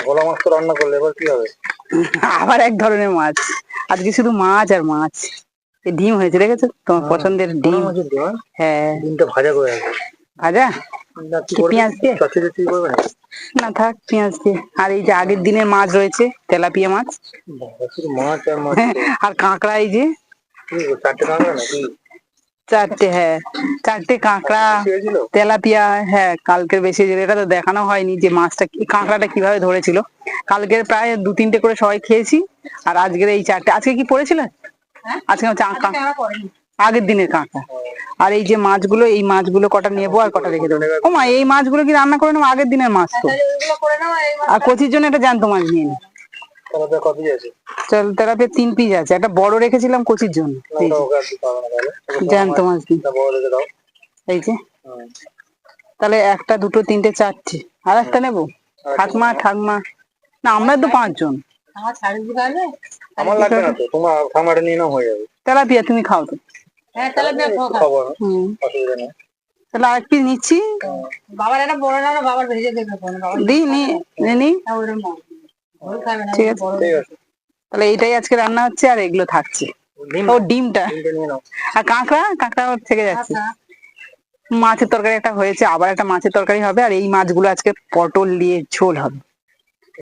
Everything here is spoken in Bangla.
ভোলা মাছ তো রান্না করলে এবার কি হবে? আবার এক ধরনের মাছ, আজকে শুধু মাছ আর মাছ। এই ডিম হয়েছে দেখেছো, তোমার পছন্দের ডিম। হ্যাঁ, ডিমটা ভাজা করে আছে। ভাজা কি পেঁয়াজ দিয়ে? চচ্চড়ি করবে না? না থাক, পেঁয়াজ দিয়ে। আর এই যে আগের দিনের মাছ রয়েছে, তেলাপিয়া মাছ। শুধু মাছ আর মাছ। আর কাঁকড়া, এই যে 4টে কাঁকড়া নাকি? 4টে, হ্যাঁ 4টে কাঁকড়া, তেলাপিয়া। হ্যাঁ কালকের বেশি ছিল, এটা তো দেখানো হয়নি যে মাছটা কাঁকড়াটা কিভাবে ধরেছিল। কালকের প্রায় 2-3টে করে সবাই খেয়েছি, আর আজকের এই 4টে। আজকে কি পড়েছিল? আজকে আগের দিনের কাঁকড়া। আর এই যে মাছগুলো, এই মাছগুলো কটা নেবো আর কটা রেখে দেবো। ও মা, এই মাছগুলো কি রান্না করে নেবো? আগের দিনের মাছ তো। আর কচির জন্য একটা জ্যান্ত মাছ নিয়ে নি। চল, তেলাপিয়া 3 পিস আছে, একটা বড় রেখেছিলাম কচির জন্য। জ্যান্ত মাছ দিই এই যে। তাহলে 1টা 2টো 3টে 4টে, আর একটা নেবো। ঠাকমা ঠাকমা, না আমরা তো 5 জন। আমার লাগবে না তো, তোমার ঠাকুমাটা নিয়ে নাও, হয়ে যাবে। তেলাপিয়া তুমি খাও তো। হ্যাঁ তেলাপিয়া খাবো, অসুবিধা নেই। তাহলে আর কি নিচ্ছি? বাবার একটা বড় না, বাবার ভেজে দেবে কোন বাবা দিই নি নি। ঠিক আছে, ঠিক আছে। তাহলে এইটাই আজকে রান্না হচ্ছে, আর এগুলো থাকছে। ও ডিমটা আর কাঁকড়া, কাঁকড়া থেকে যাচ্ছে। মাছের তরকারি একটা হয়েছে, আবার একটা মাছের তরকারি হবে, আর এই মাছগুলো আজকে পটল দিয়ে ঝোল হবে।